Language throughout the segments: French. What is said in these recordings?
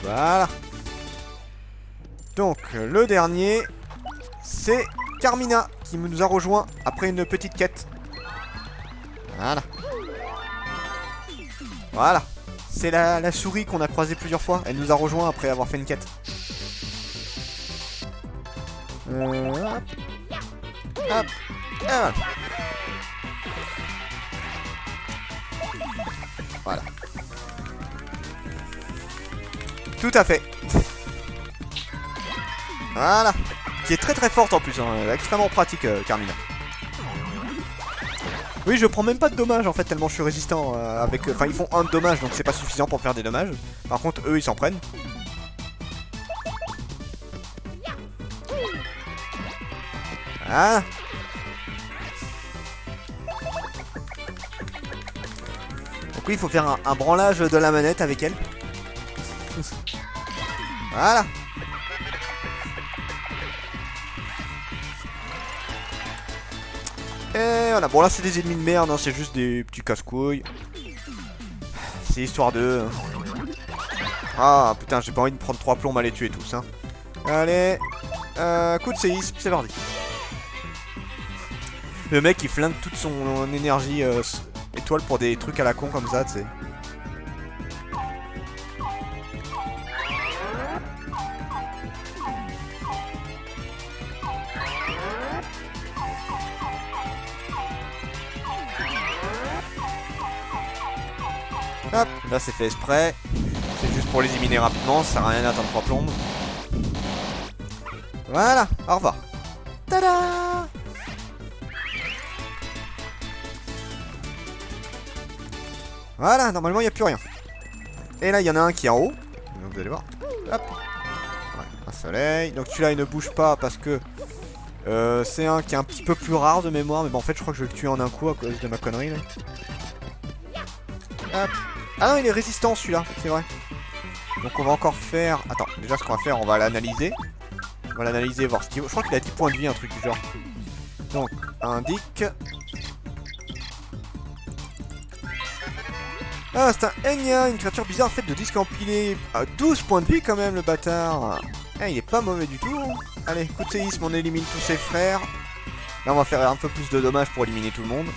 Voilà. Donc, le dernier, c'est Carmina qui nous a rejoint après une petite quête. Voilà. Voilà. C'est la souris qu'on a croisée plusieurs fois. Elle nous a rejoint après avoir fait une quête. Hop. Hop. Et voilà. Voilà. Tout à fait. Voilà. Qui est très très forte en plus, hein. Extrêmement pratique, Carmina. Oui, je prends même pas de dommages en fait, tellement je suis résistant avec... Enfin, ils font un de dommage, donc c'est pas suffisant pour faire des dommages. Par contre, eux, ils s'en prennent. Voilà. Donc oui, il faut faire un branlage de la manette avec elle. Voilà. Et voilà, bon là c'est des ennemis de merde, hein, c'est juste des petits casse-couilles. C'est histoire de... Ah putain, j'ai pas envie de prendre 3 plombs à les tuer tous, hein. Allez, coup de séisme, c'est parti. Le mec il flingue toute son énergie étoile pour des trucs à la con comme ça, tu sais. Hop, là c'est fait exprès. C'est juste pour les éliminer rapidement, ça sert à rien d'attendre 3 plombes. Voilà, au revoir. Tada! Voilà, normalement il n'y a plus rien. Et là il y en a un qui est en haut. Donc vous allez voir. Hop. Ouais, un soleil. Donc celui-là il ne bouge pas parce que c'est un qui est un petit peu plus rare de mémoire. Mais bon en fait je crois que je vais le tuer en un coup à cause de ma connerie là. Hop. Ah non, il est résistant celui-là, c'est vrai. Donc on va encore faire... Attends, déjà ce qu'on va faire, on va l'analyser. On va l'analyser, voir ce qu'il vaut. Je crois qu'il a 10 points de vie, un truc du genre. Donc, indique... Ah, c'est un Enya, une créature bizarre faite de disques empilés. Ah, 12 points de vie quand même, le bâtard. Ah, il est pas mauvais du tout. Allez, coup de séisme, on élimine tous ses frères. Là, on va faire un peu plus de dommages pour éliminer tout le monde.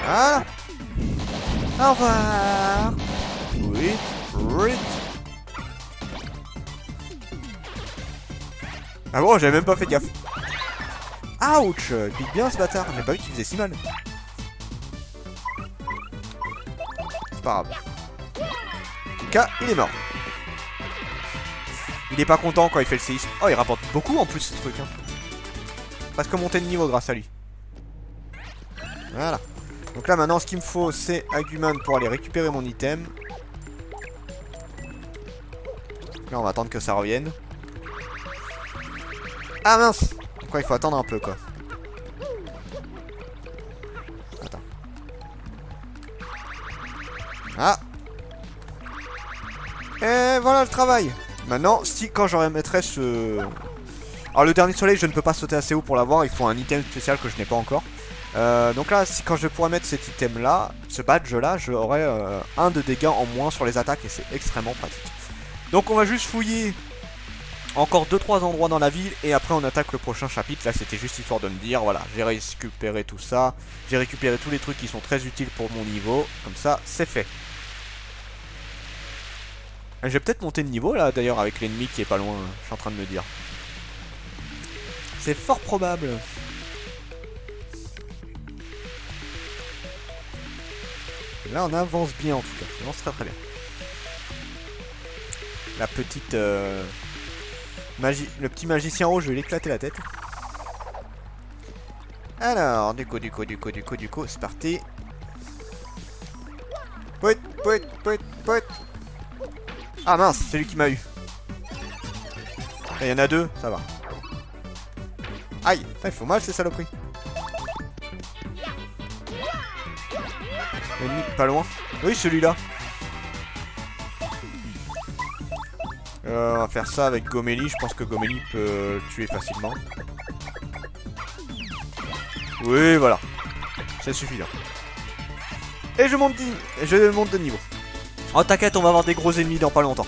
Voilà. Au revoir. Oui, oui. Ah bon, j'avais même pas fait gaffe. Ouch, il pique bien ce bâtard. J'ai pas vu qu'il faisait si mal. C'est pas grave. En tout cas, il est mort. Il est pas content quand il fait le séisme. Oh, il rapporte beaucoup en plus ce truc. Hein. Presque monter de niveau grâce à lui. Voilà. Donc là maintenant ce qu'il me faut c'est Aguman pour aller récupérer mon item. Là on va attendre que ça revienne. Ah mince. Donc il faut attendre un peu quoi. Attends. Ah. Et voilà le travail. Maintenant si quand je remettrai ce... Alors le dernier soleil je ne peux pas sauter assez haut pour l'avoir. Il faut un item spécial que je n'ai pas encore. Donc là, quand je pourrais mettre cet item là, ce badge là, j'aurai 1 de dégâts en moins sur les attaques et c'est extrêmement pratique. Donc on va juste fouiller encore 2-3 endroits dans la ville et après on attaque le prochain chapitre. Là c'était juste histoire de me dire, voilà, j'ai récupéré tout ça, j'ai récupéré tous les trucs qui sont très utiles pour mon niveau, comme ça c'est fait. Je vais peut-être monter de niveau là d'ailleurs avec l'ennemi qui est pas loin, je suis en train de me dire. C'est fort probable. Là on avance bien en tout cas, on avance très très bien. La petite magie, le petit magicien rouge, je vais l'éclater la tête. Alors, du coup, c'est parti. Pouet. Ah mince, c'est lui qui m'a eu. Il y en a 2, ça va. Aïe, il faut mal ces saloperies. Ennemi pas loin. Oui, celui-là. On va faire ça avec Gomélie. Je pense que Gomélie peut le tuer facilement. Oui, voilà. C'est suffisant. Et je monte de niveau. Oh, t'inquiète, on va avoir des gros ennemis dans pas longtemps.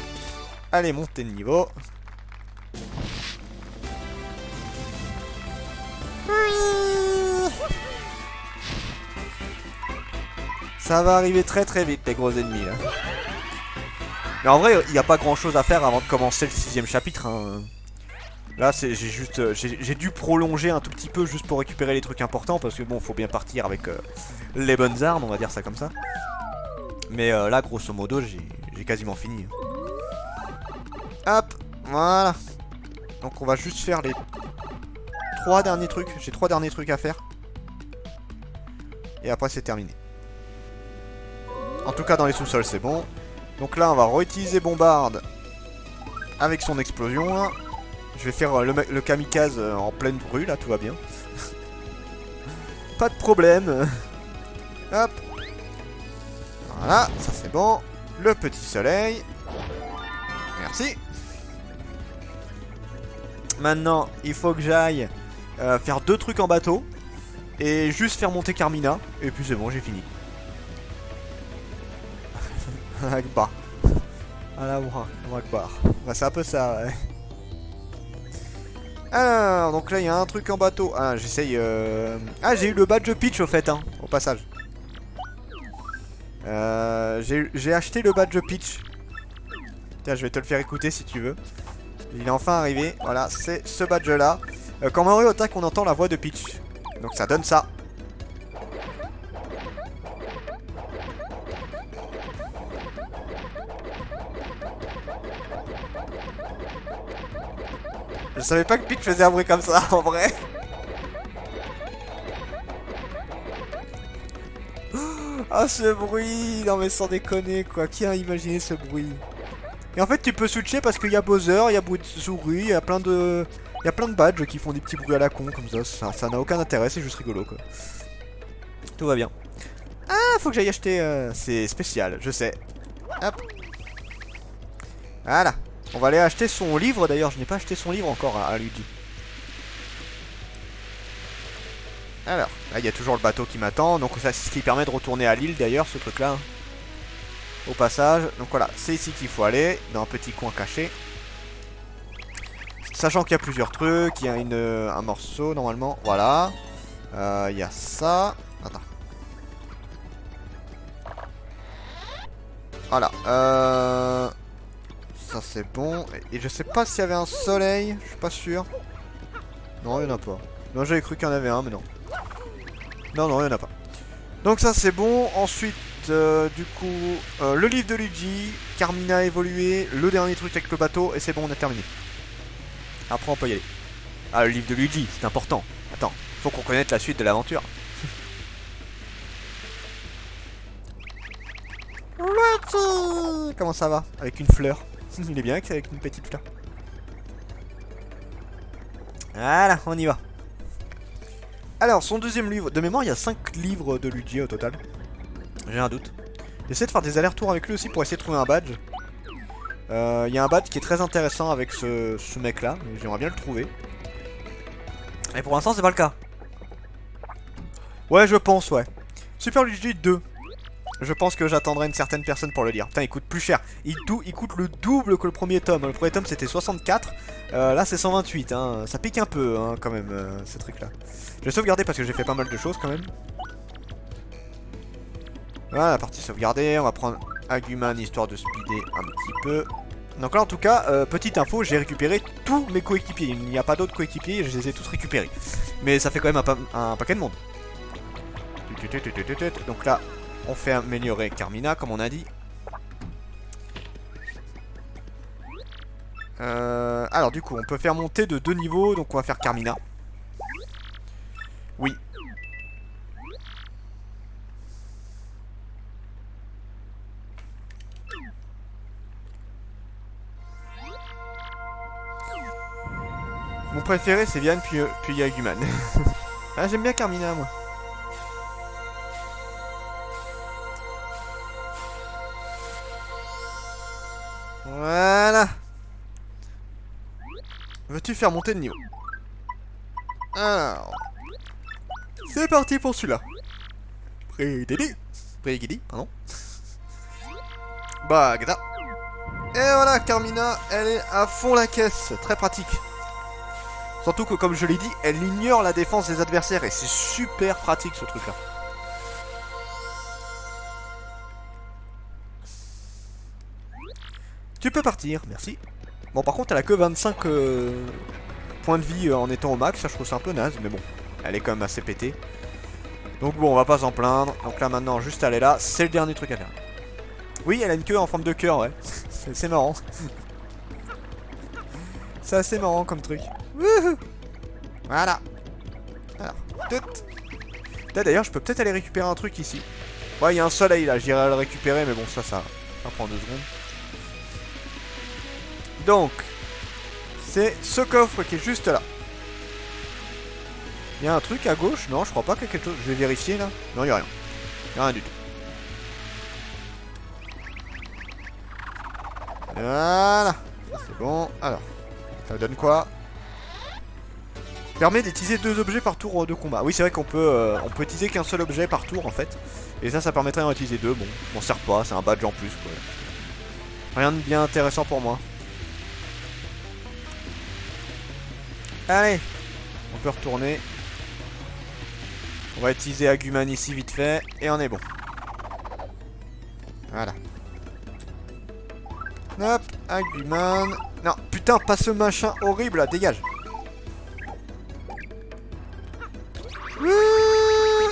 Allez, montez de niveau. Ça va arriver très très vite, les gros ennemis là. Mais en vrai, il n'y a pas grand chose à faire avant de commencer le 6ème chapitre. Hein. Là, j'ai dû prolonger un tout petit peu juste pour récupérer les trucs importants. Parce que bon, faut bien partir avec les bonnes armes, on va dire ça comme ça. Mais là, grosso modo, j'ai quasiment fini. Hop, voilà. Donc on va juste faire les 3 derniers trucs. J'ai 3 derniers trucs à faire. Et après, c'est terminé. En tout cas, dans les sous-sols, c'est bon. Donc là, on va réutiliser Bombarde avec son explosion. Là. Je vais faire le kamikaze en pleine rue, là, tout va bien. Pas de problème. Hop. Voilà, ça c'est bon. Le petit soleil. Merci. Maintenant, il faut que j'aille faire 2 trucs en bateau. Et juste faire monter Carmina. Et puis c'est bon, j'ai fini. Akbar. Akbar. Bah, c'est un peu ça, ouais. Alors, donc là, il y a un truc en bateau. Ah, j'essaye... Ah, j'ai eu le badge Peach, au fait, hein, au passage. J'ai acheté le badge Peach. Tiens, je vais te le faire écouter si tu veux. Il est enfin arrivé. Voilà, c'est ce badge-là. Quand Mario attaque, on entend la voix de Peach. Donc ça donne ça. Je savais pas que Peach faisait un bruit comme ça, en vrai. Ah, ce bruit. Non mais sans déconner, quoi. Qui a imaginé ce bruit? Et en fait, tu peux switcher parce qu'il y a Bowser, il y a bruit de souris, il y a plein de... Il y a plein de badges qui font des petits bruits à la con comme ça. Ça n'a aucun intérêt, c'est juste rigolo, quoi. Tout va bien. Ah, faut que j'aille acheter... C'est spécial, je sais. Hop. Voilà. On va aller acheter son livre, d'ailleurs. Je n'ai pas acheté son livre encore à Luigi. Alors, là, il y a toujours le bateau qui m'attend. Donc, ça, c'est ce qui permet de retourner à l'île, d'ailleurs, ce truc-là. Au passage. Donc, voilà, c'est ici qu'il faut aller. Dans un petit coin caché. Sachant qu'il y a plusieurs trucs. Il y a un morceau, normalement. Voilà. Il y a ça. Attends. Voilà. Ça, c'est bon. Et je sais pas s'il y avait un soleil. Je suis pas sûr. Non, il n'y en a pas. Non, j'avais cru qu'il y en avait un, mais non. Non, il n'y en a pas. Donc ça, c'est bon. Ensuite, du coup, le livre de Luigi. Carmina a évolué. Le dernier truc avec le bateau. Et c'est bon, on a terminé. Après, on peut y aller. Ah, le livre de Luigi, c'est important. Attends, faut qu'on connaisse la suite de l'aventure. Luigi! Comment ça va? Avec une fleur. Il est bien avec une petite fleur. Voilà, on y va. Alors, son deuxième livre. De mémoire, il y a 5 livres de Luigi au total. J'ai un doute. J'essaie de faire des allers-retours avec lui aussi pour essayer de trouver un badge. Il y a un badge qui est très intéressant avec ce mec-là. J'aimerais bien le trouver. Et pour l'instant, c'est pas le cas. Ouais, je pense, ouais. Super Luigi 2. Je pense que j'attendrai une certaine personne pour le lire. Putain, il coûte plus cher. Il coûte le double que le premier tome. Le premier tome, c'était 64. Là, c'est 128. Hein. Ça pique un peu, hein, quand même, ce truc-là. Je vais sauvegarder parce que j'ai fait pas mal de choses, quand même. Voilà, la partie sauvegardée. On va prendre Aguman, histoire de speeder un petit peu. Donc là, en tout cas, petite info, j'ai récupéré tous mes coéquipiers. Il n'y a pas d'autres coéquipiers, je les ai tous récupérés. Mais ça fait quand même un paquet de monde. Donc là, on fait améliorer Carmina, comme on a dit. Alors du coup, on peut faire monter de 2 niveaux, donc on va faire Carmina. Oui. Mon préféré, c'est Vian, puis Yaguman. Ah, j'aime bien Carmina, moi. Voilà. Veux-tu faire monter de niveau? Alors... C'est parti pour celui-là. Brigidi, pardon. Bagda. Et voilà, Carmina, elle est à fond la caisse. Très pratique. Surtout que, comme je l'ai dit, elle ignore la défense des adversaires. Et c'est super pratique, ce truc-là. Tu peux partir, merci. Bon, par contre, elle a que 25 points de vie en étant au max. Ça, je trouve ça un peu naze, mais bon. Elle est quand même assez pétée. Donc bon, on va pas s'en plaindre. Donc là, maintenant, juste elle est là. C'est le dernier truc à faire. Oui, elle a une queue en forme de cœur, ouais. C'est marrant. C'est assez marrant comme truc. Wouhou. Voilà. Alors, d'ailleurs, je peux peut-être aller récupérer un truc ici. Ouais, il y a un soleil là, j'irai le récupérer, mais bon, ça prend 2 secondes. Donc, c'est ce coffre qui est juste là. Il y a un truc à gauche? Non, je crois pas qu'il y a quelque chose. Je vais vérifier là. Non, il n'y a rien. Il n'y a rien du tout. Voilà. C'est bon. Alors, ça donne quoi? Permet d'utiliser 2 objets par tour de combat. Oui, c'est vrai qu'on peut utiliser qu'un seul objet par tour en fait. Et ça permettrait d'en utiliser 2. Bon, je m'en sers pas, c'est un badge en plus quoi. Rien de bien intéressant pour moi. Allez, on peut retourner. On va utiliser Aguman ici vite fait. Et on est bon. Voilà. Hop, Aguman. Non, putain, pas ce machin horrible là, dégage.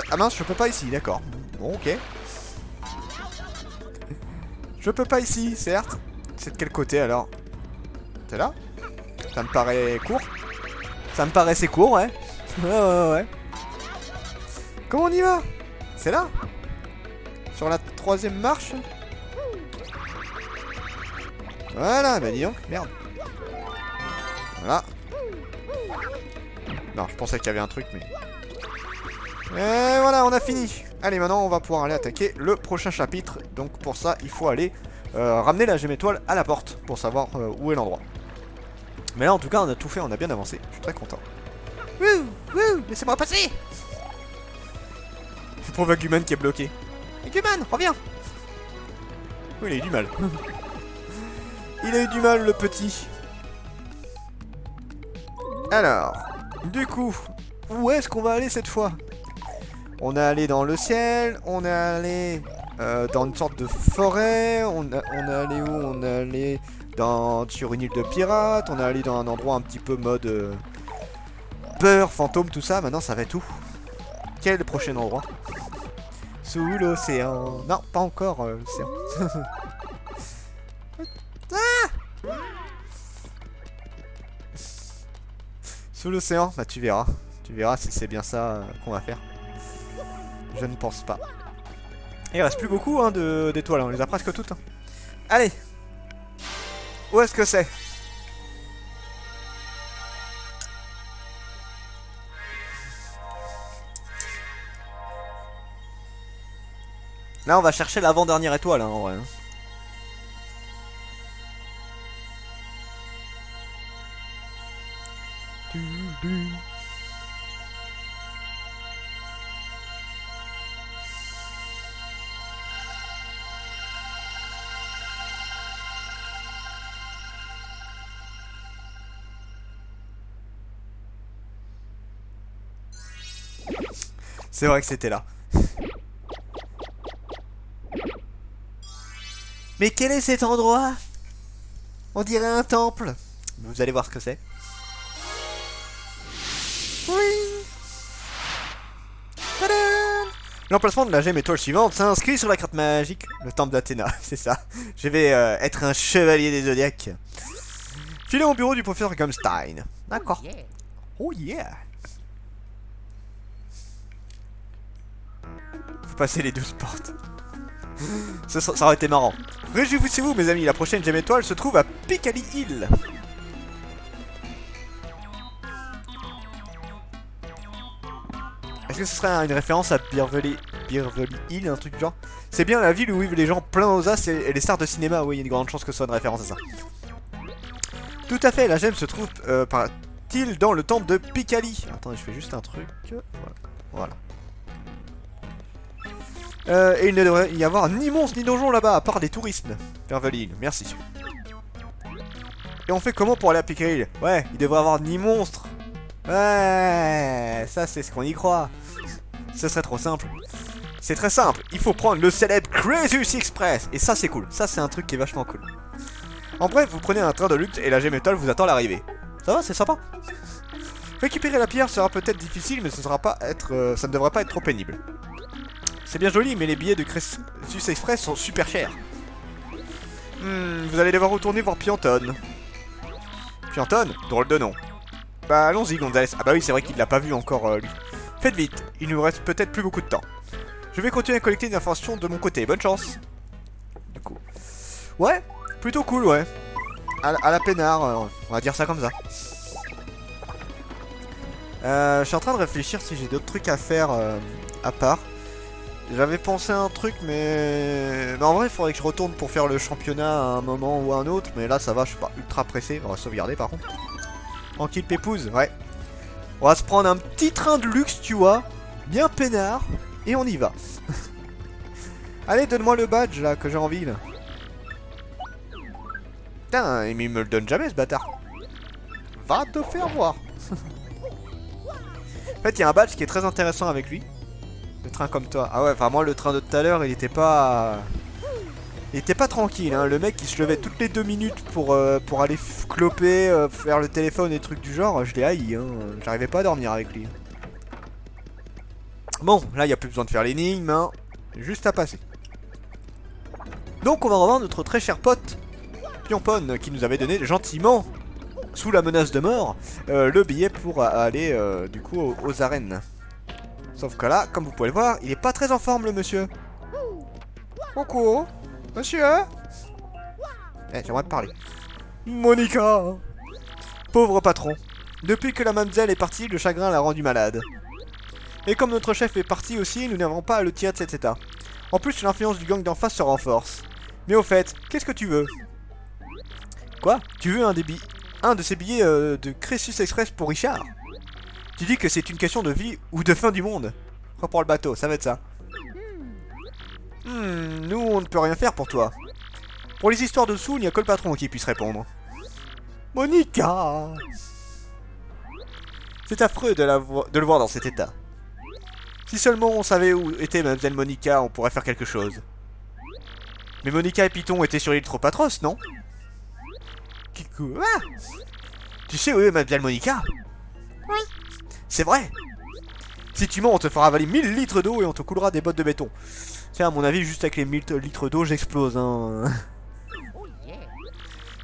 Ah mince, je peux pas ici, d'accord. Bon, ok. Je peux pas ici, certes. C'est de quel côté alors? C'est là? Ça me paraît court. Ça me paraissait court, ouais. Ouais. Comment on y va? C'est là? Sur la 3ème marche? Voilà, bah dis donc, merde. Voilà. Non, je pensais qu'il y avait un truc, mais... Et voilà, on a fini. Allez, maintenant, on va pouvoir aller attaquer le prochain chapitre. Donc, pour ça, il faut aller ramener la gemme étoile à la porte pour savoir où est l'endroit. Mais là, en tout cas, on a tout fait, on a bien avancé. Je suis très content. Wouh, laissez-moi passer. Le pauvre Aguman qui est bloqué. Aguman, reviens. Oui, il a eu du mal. Il a eu du mal, le petit. Alors, du coup, où est-ce qu'on va aller cette fois? On est allé dans le ciel, on est allé dans une sorte de forêt, on est allé où? On est allé sur une île de pirates, on est allé dans un endroit un petit peu mode peur, fantôme, tout ça. Maintenant, ça va être où? Quel est le prochain endroit? Sous l'océan. Non, pas encore l'océan. Ah! Sous l'océan, bah tu verras. Tu verras si c'est bien ça qu'on va faire. Je ne pense pas. Et il reste plus beaucoup hein, d'étoiles, on les a presque toutes. Hein. Allez. Où est-ce que c'est? Là on va chercher l'avant-dernière étoile hein, en vrai. C'est vrai que c'était là. Mais quel est cet endroit? On dirait un temple. Vous allez voir ce que c'est. Oui. Tadam! L'emplacement de la gemme étoile suivante s'inscrit sur la carte magique. Le temple d'Athéna, c'est ça. Je vais être un chevalier des zodiaques. Filez au bureau du professeur Gumstein. D'accord. Oh yeah. Vous passez les 12 portes. Ça aurait été marrant. Réjouissez-vous mes amis, la prochaine gemme étoile se trouve à Piccadilly Hill. Est-ce que ce serait une référence à Beverly Hill, un truc du genre? C'est bien la ville où vivent les gens pleins aux as et les stars de cinéma. Oui, il y a une grande chance que ce soit une référence à ça. Tout à fait, la gemme se trouve par-t-il dans le temple de Pikali. Attendez, je fais juste un truc. Voilà. Et il ne devrait y avoir ni monstre ni donjon là-bas, à part des touristes. Beverly Hill, merci. Et on fait comment pour aller à Pikali? Ouais, il devrait y avoir ni monstre. Ouais, ça c'est ce qu'on y croit. Ce serait trop simple. C'est très simple, il faut prendre le célèbre Crazus Express. Et ça c'est cool, ça c'est un truc qui est vachement cool. En bref, vous prenez un train de luxe et la gemme métal vous attend à l'arrivée. Ça va, c'est sympa. Récupérer la pierre sera peut-être difficile, mais ça ne devrait pas être trop pénible. C'est bien joli, mais les billets de Crazus Express sont super chers. Vous allez devoir retourner voir Pianton. Pianton? Drôle de nom. Bah allons-y Gonzalez. Ah bah oui, c'est vrai qu'il l'a pas vu encore lui. Faites vite, il nous reste peut-être plus beaucoup de temps. Je vais continuer à collecter des informations de mon côté, bonne chance. Du coup. Ouais, plutôt cool, ouais. À la peinard, on va dire ça comme ça. Je suis en train de réfléchir si j'ai d'autres trucs à faire à part. J'avais pensé à un truc, mais en vrai, il faudrait que je retourne pour faire le championnat à un moment ou à un autre. Mais là, ça va, je suis pas ultra pressé. On va sauvegarder par contre. Tranquille, pépouze, ouais. On va se prendre un petit train de luxe, tu vois. Bien peinard. Et on y va. Allez, donne-moi le badge là, que j'ai envie là. Putain, mais il me le donne jamais ce bâtard. Va te faire voir. En fait, il y a un badge qui est très intéressant avec lui. Le train comme toi. Ah ouais, enfin moi le train de tout à l'heure, il était pas... Il était pas tranquille, hein. Le mec il se levait toutes les 2 minutes pour aller cloper, faire le téléphone et trucs du genre. Je l'ai haï, hein. J'arrivais pas à dormir avec lui. Bon, là il n'y a plus besoin de faire l'énigme, hein. Juste à passer. Donc on va revoir notre très cher pote Piompon qui nous avait donné gentiment, sous la menace de mort, le billet pour aller du coup aux arènes. Sauf que là, comme vous pouvez le voir, il est pas très en forme le monsieur. Coucou, monsieur. Eh, j'aimerais te parler. Monica. Pauvre patron. Depuis que la mademoiselle est partie, le chagrin l'a rendu malade. Et comme notre chef est parti aussi, nous n'avons pas à le tirer de cet état. En plus, l'influence du gang d'en face se renforce. Mais au fait, qu'est-ce que tu veux? Quoi? Tu veux un de ces billets de Crazus Express pour Richard? Tu dis que c'est une question de vie ou de fin du monde. Reprends le bateau, ça va être ça. Nous on ne peut rien faire pour toi. Pour les histoires de sous, il n'y a que le patron qui puisse répondre. Monica! C'est affreux de le voir dans cet état. Si seulement on savait où était Mademoiselle Monica, on pourrait faire quelque chose. Mais Monica et Python étaient sur l'île trop atroce, non? Ah! Tu sais où est Mademoiselle Monica? Oui. C'est vrai. Si tu mens, on te fera avaler 1000 litres d'eau et on te coulera des bottes de béton. Tiens, à mon avis, juste avec les 1000 litres d'eau, j'explose, hein.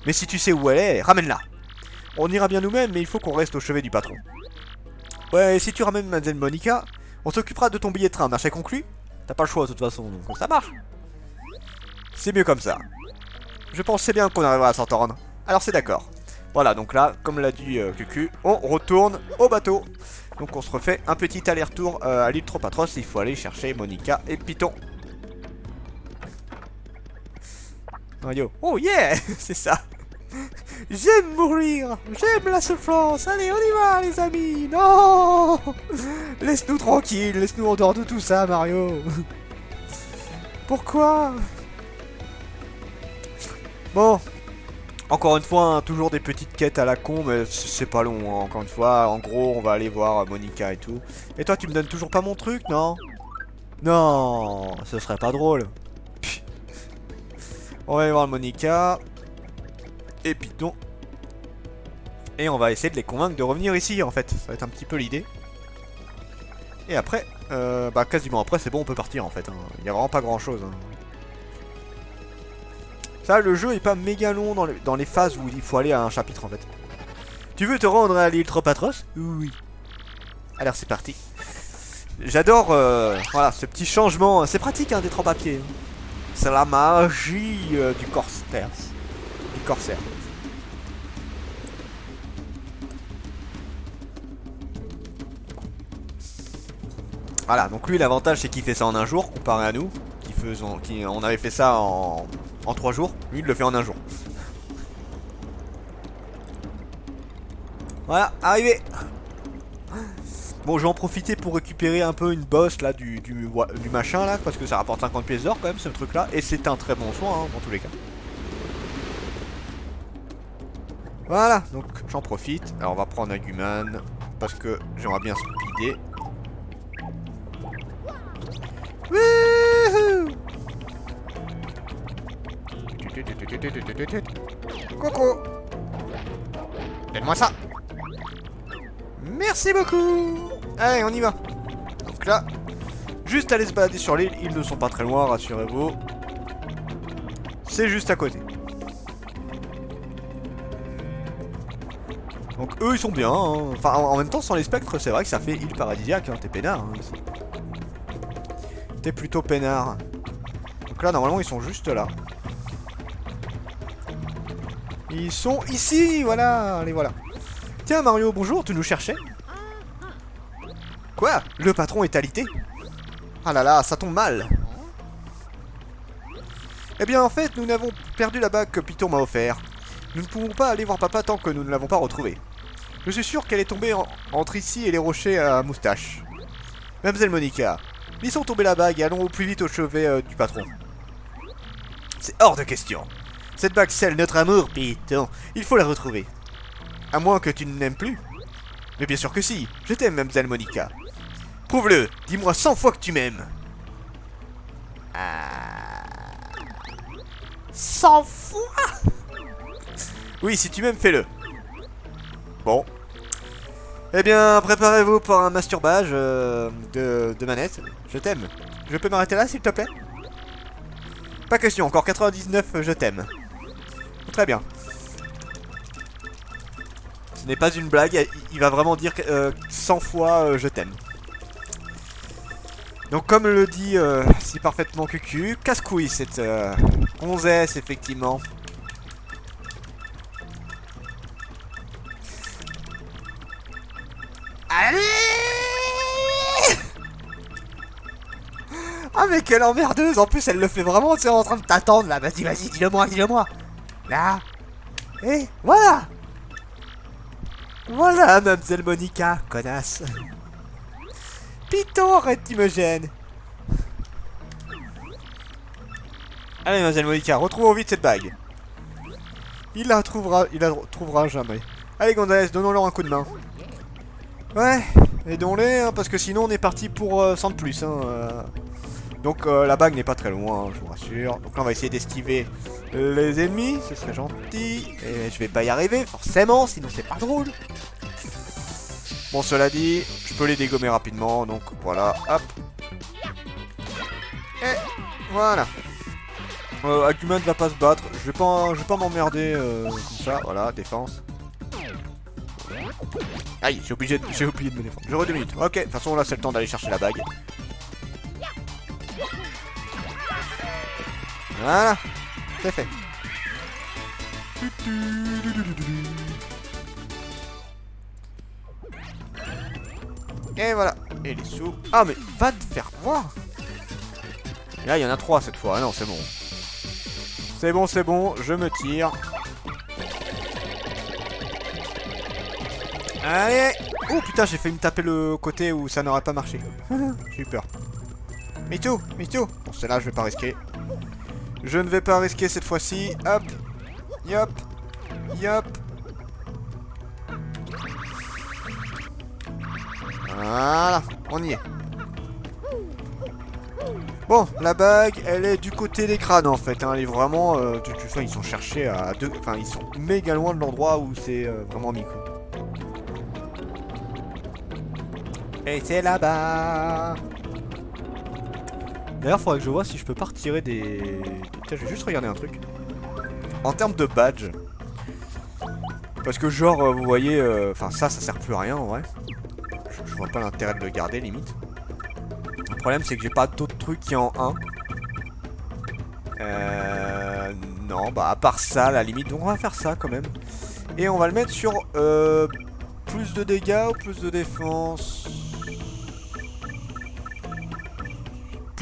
Mais si tu sais où elle est, ramène-la. On ira bien nous-mêmes, mais il faut qu'on reste au chevet du patron. Ouais, et si tu ramènes Mademoiselle Monica, on s'occupera de ton billet de train, marché conclu? T'as pas le choix de toute façon, donc ça marche. C'est mieux comme ça. Je pensais bien qu'on arriverait à s'entendre. Alors c'est d'accord. Voilà, donc là, comme l'a dit Cucu, on retourne au bateau. Donc on se refait un petit aller-retour à l'île trop atroce. Il faut aller chercher Monica et Python. Mario. Oh yeah. C'est ça. J'aime mourir. J'aime la souffrance. Allez, on y va les amis. Non. Laisse-nous tranquille. Laisse-nous en dehors de tout ça, Mario. Pourquoi? Bon. Encore une fois, hein, toujours des petites quêtes à la con, mais c'est pas long, hein. Encore une fois, en gros, on va aller voir Monica et tout. Et toi, tu me donnes toujours pas mon truc, non? Non, ce serait pas drôle. On va aller voir Monica et Python. Et on va essayer de les convaincre de revenir ici, en fait. Ça va être un petit peu l'idée. Et après, bah quasiment après, c'est bon, on peut partir, en fait. Hein. Il y a vraiment pas grand-chose, hein. Ça, le jeu est pas méga long dans les phases où il faut aller à un chapitre en fait. Tu veux te rendre à l'île trop atroce? Oui. Alors c'est parti. J'adore voilà, ce petit changement. C'est pratique hein, d'être en papier. C'est la magie du corsaire. Du corsaire. Voilà, donc lui l'avantage c'est qu'il fait ça en un jour comparé à nous on avait fait ça en 3 jours. Lui il le fait en un jour. Voilà, arrivé. Bon, je vais en profiter pour récupérer un peu une bosse là du machin là, parce que ça rapporte 50 pièces d'or quand même ce truc là. Et c'est un très bon soin hein, dans tous les cas. Voilà, donc j'en profite. Alors on va prendre Aguman, parce que j'aimerais bien speeder. Wouhou! Coucou! Donne-moi ça! Merci beaucoup! Allez, on y va! Donc là, juste aller se balader sur l'île, ils ne sont pas très loin, rassurez-vous. C'est juste à côté. Donc eux ils sont bien, hein. Enfin en même temps sans les spectres c'est vrai que ça fait île paradisiaque, hein. T'es peinard hein, ici. T'es plutôt peinard. Donc là normalement ils sont juste là. Ils sont ici, voilà, les voilà. Tiens Mario, bonjour, tu nous cherchais? Quoi? Le patron est alité? Ah là là, ça tombe mal. Eh bien en fait nous n'avons perdu la bague que Python m'a offert. Nous ne pouvons pas aller voir papa tant que nous ne l'avons pas retrouvée. Je suis sûr qu'elle est tombée entre ici et les rochers à moustache. Mademoiselle Monica, laissons tomber la bague et allons au plus vite au chevet du patron. C'est hors de question. Cette bague scelle notre amour, Python. Il faut la retrouver. À moins que tu ne l'aimes plus. Mais bien sûr que si. Je t'aime, Mademoiselle Monica. Prouve-le. Dis-moi 100 fois que tu m'aimes. 100 fois? Oui, si tu m'aimes, fais-le. Bon. Eh bien, préparez-vous pour un masturbage de manette. Je t'aime. Je peux m'arrêter là, s'il te plaît? Pas question, encore 99, je t'aime. Très bien. Ce n'est pas une blague, il va vraiment dire 100 fois je t'aime. Donc comme le dit si parfaitement Cucu, casse-couille cette gonzesse, effectivement. Allez! Ah mais quelle emmerdeuse! En plus elle le fait vraiment, tu sais, en train de t'attendre là. Vas-y, vas-y, dis-le-moi, dis-le-moi. Là. Et voilà. Voilà, Mademoiselle Monica, connasse. Python, arrête, tu me gênes. Allez, Mademoiselle Monica, retrouvons vite cette bague. Il la trouvera jamais. Allez, Gonzalez, donnons-leur un coup de main. Ouais, aidons-les, hein, parce que sinon on est parti pour 100 de plus. Hein, Donc la bague n'est pas très loin, hein, je vous rassure. Donc là on va essayer d'esquiver les ennemis, ce serait gentil. Et je vais pas y arriver, forcément, sinon c'est pas drôle. Bon, cela dit, je peux les dégommer rapidement, donc voilà, hop. Et voilà. Aguman ne va pas se battre, je vais pas m'emmerder comme ça, voilà, défense. Aïe, j'ai oublié de me défendre. J'aurai 2 minutes. Ok, de toute façon là c'est le temps d'aller chercher la bague. Voilà, c'est fait. Et voilà. Et les sous. Ah mais va te faire voir. Et là il y en a 3 cette fois. Ah non, c'est bon. C'est bon, je me tire. Allez. Oh putain, j'ai failli me taper le côté où ça n'aurait pas marché. J'ai eu peur. Me too. Bon, celle-là, je vais pas risquer. Je ne vais pas risquer cette fois-ci. Hop. Yop. Yop. Voilà. On y est. Bon, la bague, elle est du côté des crânes en fait. Hein. Elle est vraiment... ils sont cherchés à deux... Enfin, ils sont méga loin de l'endroit où c'est vraiment mis. Et c'est là-bas. D'ailleurs, faudrait que je vois si je peux pas retirer des... Tiens, je vais juste regarder un truc. En termes de badge. Parce que genre, vous voyez... Enfin, ça sert plus à rien en vrai. Je vois pas l'intérêt de le garder, limite. Le problème, c'est que j'ai pas d'autres trucs qui en 1. Non, bah à part ça, à la limite. Donc on va faire ça quand même. Et on va le mettre sur plus de dégâts ou plus de défense.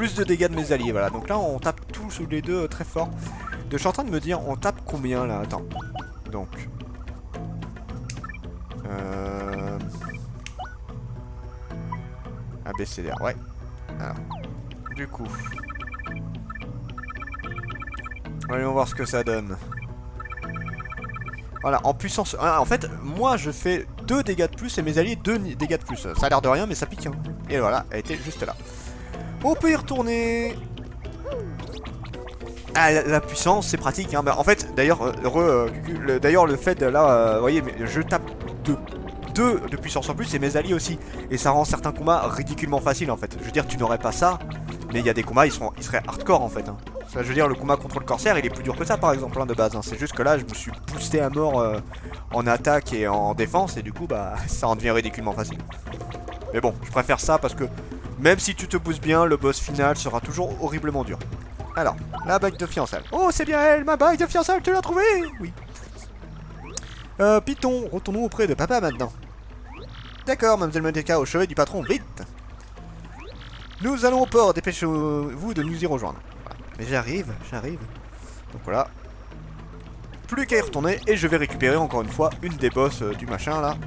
plus de dégâts de mes alliés. Voilà, donc là on tape tous les deux très fort. Je suis en train de me dire, on tape combien là? Attends. Donc. ABCDR, ouais. Alors. Du coup. Voyons voir ce que ça donne. Voilà, en puissance 1, en fait, moi je fais 2 dégâts de plus et mes alliés 2 dégâts de plus. Ça a l'air de rien, mais ça pique. Hein. Et voilà, elle était juste là. On peut y retourner. Ah, la puissance, c'est pratique. Hein. Bah, en fait, d'ailleurs, le fait de là, vous voyez, je tape 2 de puissance en plus et mes alliés aussi. Et ça rend certains combats ridiculement faciles en fait. Je veux dire, tu n'aurais pas ça, mais il y a des combats, ils seraient hardcore en fait. Hein. Ça, je veux dire, le combat contre le corsaire, il est plus dur que ça par exemple, hein, de base. Hein. C'est juste que là, je me suis boosté à mort en attaque et en défense, et du coup, bah, ça en devient ridiculement facile. Mais bon, je préfère ça parce que même si tu te boostes bien, le boss final sera toujours horriblement dur. Alors, la bague de fiançailles. Oh, c'est bien elle, ma bague de fiançailles, tu l'as trouvée? Oui. Python, retournons auprès de papa maintenant. D'accord, mademoiselle Monica, au chevet du patron, vite. Nous allons au port, dépêchez-vous de nous y rejoindre. Voilà. Mais j'arrive. Donc voilà. Plus qu'à y retourner, et je vais récupérer encore une fois une des boss du machin là.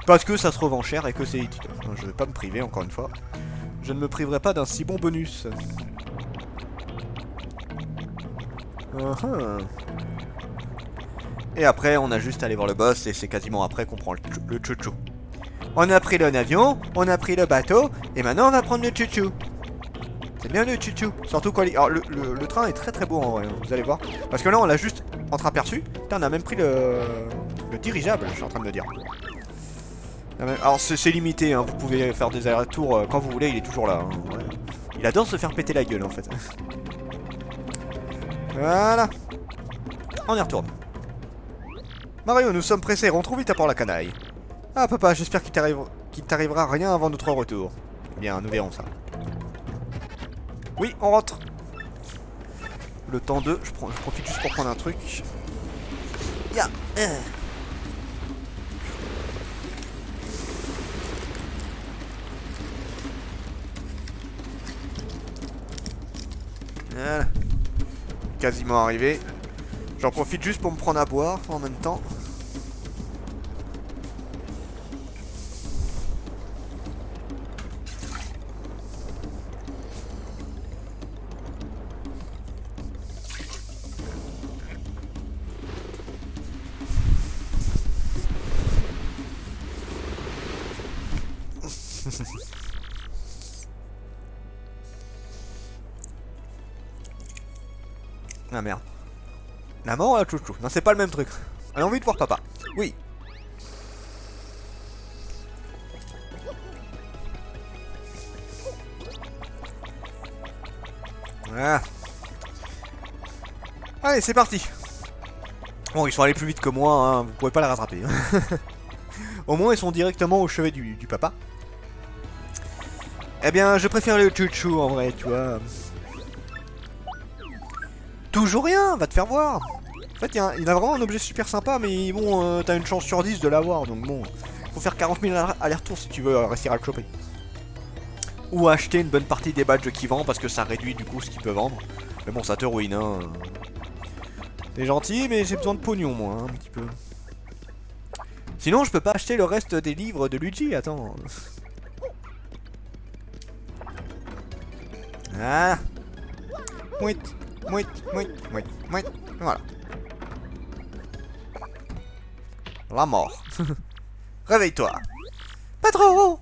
Parce que ça se revend cher et que c'est utile. Je vais pas me priver encore une fois. Je ne me priverai pas d'un si bon bonus. Et après, on a juste à aller voir le boss et c'est quasiment après qu'on prend le chouchou. On a pris l'avion, on a pris le bateau, et maintenant on va prendre le chouchou. C'est bien le chouchou. Surtout quand alors, le train est très beau en vrai, vous allez voir. Parce que là, on l'a juste entreaperçu. Putain, on a même pris le dirigeable, je suis en train de me dire. Alors, c'est limité, hein. Vous pouvez faire des allers-retours quand vous voulez, il est toujours là. Hein. Ouais. Il adore se faire péter la gueule en fait. Voilà. On y retourne. Mario, nous sommes pressés, rentrons vite à Port la Canaille. Ah papa, j'espère qu'il t'arrivera rien avant notre retour. Bien, nous verrons ça. Oui, on rentre. Le temps de... Je profite juste pour prendre un truc. Ya. Voilà. Quasiment arrivé. J'en profite juste pour me prendre à boire en même temps. Ah merde. La mort ou la chouchou? Non, c'est pas le même truc. Elle a envie de voir papa. Oui. Voilà. Allez, c'est parti. Bon, ils sont allés plus vite que moi, hein. Vous pouvez pas les rattraper. Au moins, ils sont directement au chevet du papa. Eh bien, je préfère le chouchou en vrai, tu vois. Toujours rien, va te faire voir. En fait, il a vraiment un objet super sympa, mais bon, t'as une chance sur 10 de l'avoir, donc bon. Faut faire 40 000 allers-retours si tu veux réussir à le choper. Ou acheter une bonne partie des badges qui vendent, parce que ça réduit du coup ce qu'il peut vendre. Mais bon, ça te ruine, hein. T'es gentil, mais j'ai besoin de pognon, moi, hein, un petit peu. Sinon, je peux pas acheter le reste des livres de Luigi, attends. Ah. Mouit, mouit, mouit, mouit, mouit. Voilà. La mort. Réveille-toi. Pas trop.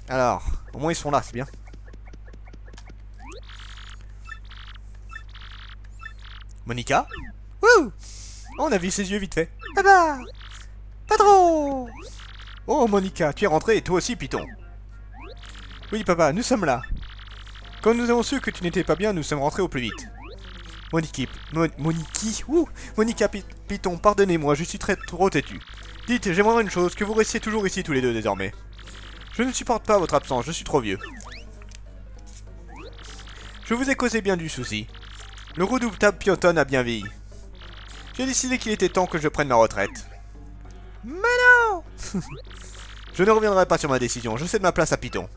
Alors, au moins ils sont là, c'est bien. Monica. Wouh. On a vu ses yeux vite fait. Papa. Pas trop. Oh Monica, tu es rentrée et toi aussi Python. Oui papa, nous sommes là. Quand nous avons su que tu n'étais pas bien, nous sommes rentrés au plus vite. Monica Python, pardonnez-moi, je suis trop têtu. Dites, j'aimerais une chose, que vous restiez toujours ici tous les deux désormais. Je ne supporte pas votre absence, je suis trop vieux. Je vous ai causé bien du souci. Le redoutable Python a bien vieilli. J'ai décidé qu'il était temps que je prenne ma retraite. Mais non. Je ne reviendrai pas sur ma décision, je cède ma place à Python.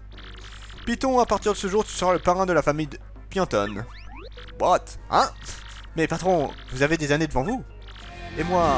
Python, à partir de ce jour, tu seras le parrain de la famille de Pianton. What? Hein? Mais patron, vous avez des années devant vous. Et moi,